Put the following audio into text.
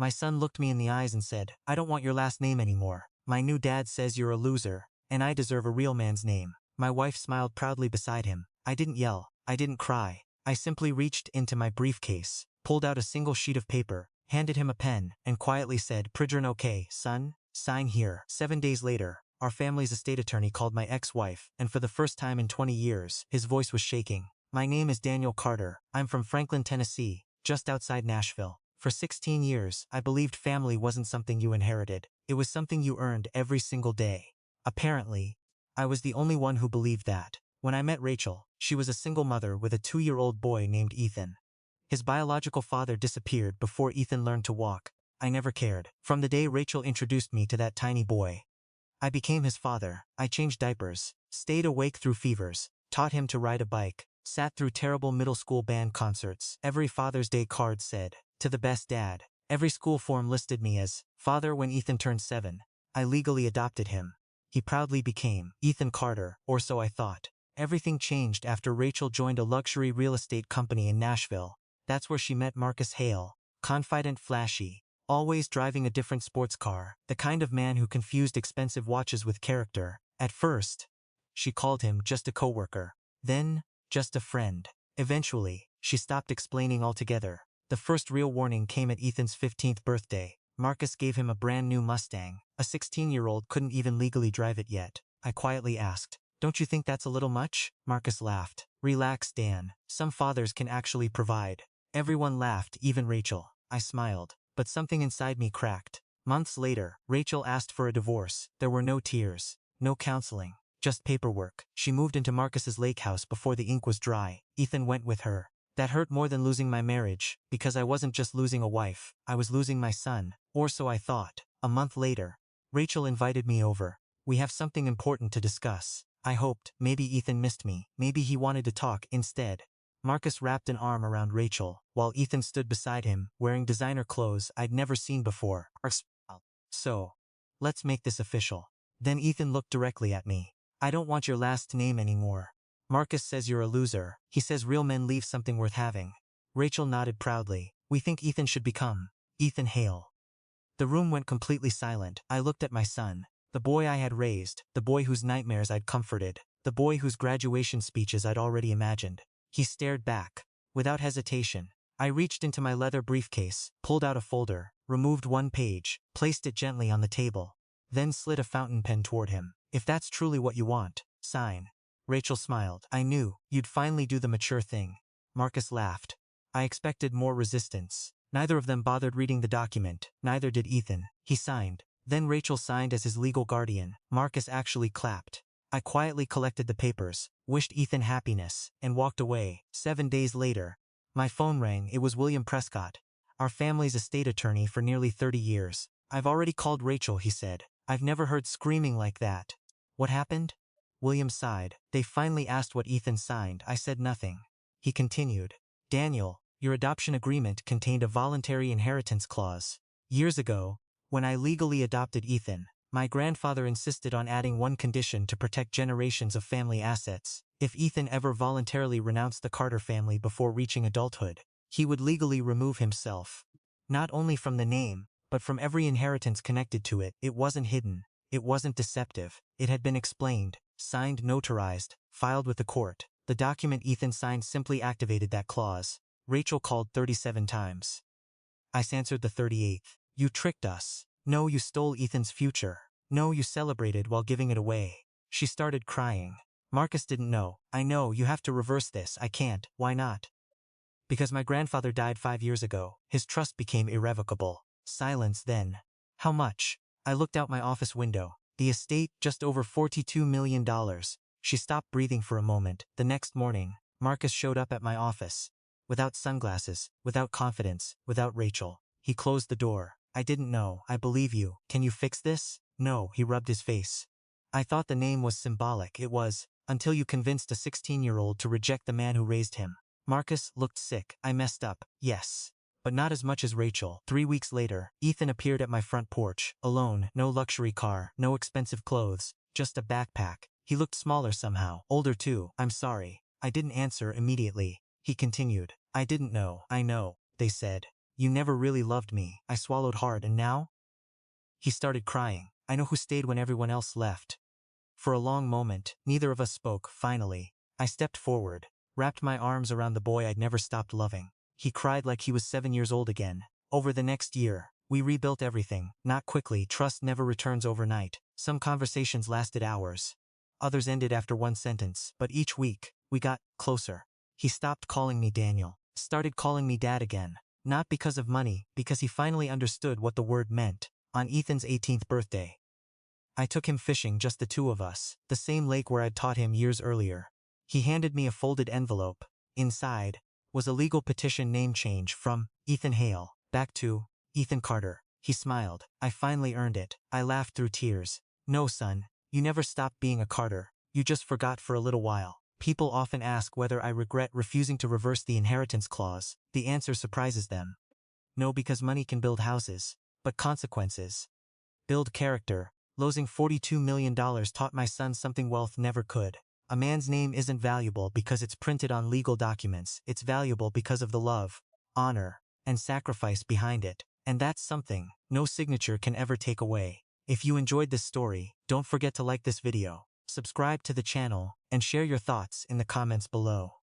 My son looked me in the eyes and said, I don't want your last name anymore. My new dad says you're a loser, and I deserve a real man's name. My wife smiled proudly beside him. I didn't yell. I didn't cry. I simply reached into my briefcase, pulled out a single sheet of paper, handed him a pen, and quietly said, Pridgeon, okay, son, sign here. 7 days later, our family's estate attorney called my ex-wife, and for the first time in 20 years, his voice was shaking. My name is Daniel Carter. I'm from Franklin, Tennessee, just outside Nashville. For 16 years, I believed family wasn't something you inherited. It was something you earned every single day. Apparently, I was the only one who believed that. When I met Rachel, she was a single mother with a 2-year-old boy named Ethan. His biological father disappeared before Ethan learned to walk. I never cared. From the day Rachel introduced me to that tiny boy, I became his father. I changed diapers, stayed awake through fevers, taught him to ride a bike, sat through terrible middle school band concerts. Every Father's Day card said, to the best dad. Every school form listed me as father. When Ethan turned 7, I legally adopted him. He proudly became Ethan Carter, or so I thought. Everything changed after Rachel joined a luxury real estate company in Nashville. That's where she met Marcus Hale, confident, flashy, always driving a different sports car, the kind of man who confused expensive watches with character. At first, she called him just a coworker, then just a friend. Eventually, she stopped explaining altogether. The first real warning came at Ethan's 15th birthday. Marcus gave him a brand new Mustang. A 16-year-old couldn't even legally drive it yet. I quietly asked, don't you think that's a little much? Marcus laughed. Relax, Dan. Some fathers can actually provide. Everyone laughed, even Rachel. I smiled, but something inside me cracked. Months later, Rachel asked for a divorce. There were no tears, no counseling, just paperwork. She moved into Marcus's lake house before the ink was dry. Ethan went with her. That hurt more than losing my marriage, because I wasn't just losing a wife, I was losing my son, or so I thought. A month later, Rachel invited me over. We have something important to discuss. I hoped, maybe Ethan missed me, maybe he wanted to talk. Instead, Marcus wrapped an arm around Rachel, while Ethan stood beside him, wearing designer clothes I'd never seen before. So, let's make this official. Then Ethan looked directly at me. I don't want your last name anymore. Marcus says you're a loser. He says real men leave something worth having. Rachel nodded proudly. We think Ethan should become Ethan Hale. The room went completely silent. I looked at my son, the boy I had raised, the boy whose nightmares I'd comforted, the boy whose graduation speeches I'd already imagined. He stared back. Without hesitation, I reached into my leather briefcase, pulled out a folder, removed one page, placed it gently on the table, then slid a fountain pen toward him. If that's truly what you want, sign. Rachel smiled. I knew you'd finally do the mature thing. Marcus laughed. I expected more resistance. Neither of them bothered reading the document. Neither did Ethan. He signed. Then Rachel signed as his legal guardian. Marcus actually clapped. I quietly collected the papers, wished Ethan happiness, and walked away. 7 days later, my phone rang. It was William Prescott, our family's estate attorney for nearly 30 years. I've already called Rachel, he said. I've never heard screaming like that. What happened? William sighed. They finally asked what Ethan signed. I said nothing. He continued. Daniel, your adoption agreement contained a voluntary inheritance clause. Years ago, when I legally adopted Ethan, my grandfather insisted on adding one condition to protect generations of family assets. If Ethan ever voluntarily renounced the Carter family before reaching adulthood, he would legally remove himself. Not only from the name, but from every inheritance connected to it. It wasn't hidden. It wasn't deceptive. It had been explained. Signed, notarized, filed with the court. The document Ethan signed simply activated that clause. Rachel called 37 times. I answered the 38th. You tricked us. No, you stole Ethan's future. No, you celebrated while giving it away. She started crying. Marcus didn't know. I know, you have to reverse this. I can't. Why not? Because my grandfather died 5 years ago. His trust became irrevocable. Silence then. How much? I looked out my office window. The estate, just over $42 million. She stopped breathing for a moment. The next morning, Marcus showed up at my office. Without sunglasses, without confidence, without Rachel. He closed the door. I didn't know. I believe you. Can you fix this? No, he rubbed his face. I thought the name was symbolic. It was, until you convinced a 16-year-old to reject the man who raised him. Marcus looked sick. I messed up. Yes. But not as much as Rachel. 3 weeks later, Ethan appeared at my front porch, alone, no luxury car, no expensive clothes, just a backpack. He looked smaller somehow, older too. I'm sorry. I didn't answer immediately. He continued. I didn't know. I know, they said. You never really loved me. I swallowed hard, and now? He started crying. I know who stayed when everyone else left. For a long moment, neither of us spoke. Finally, I stepped forward, wrapped my arms around the boy I'd never stopped loving. He cried like he was 7 years old again. Over the next year, we rebuilt everything. Not quickly. Trust never returns overnight. Some conversations lasted hours. Others ended after one sentence. But each week, we got closer. He stopped calling me Daniel. Started calling me Dad again. Not because of money, because he finally understood what the word meant. On Ethan's 18th birthday, I took him fishing, just the two of us, the same lake where I'd taught him years earlier. He handed me a folded envelope. Inside was a legal petition name change from Ethan Hale back to Ethan Carter. He smiled. I finally earned it. I laughed through tears. No, son, you never stopped being a Carter. You just forgot for a little while. People often ask whether I regret refusing to reverse the inheritance clause. The answer surprises them. No, because money can build houses, but consequences build character. Losing $42 million taught my son something wealth never could. A man's name isn't valuable because it's printed on legal documents. It's valuable because of the love, honor, and sacrifice behind it. And that's something no signature can ever take away. If you enjoyed this story, don't forget to like this video, subscribe to the channel, and share your thoughts in the comments below.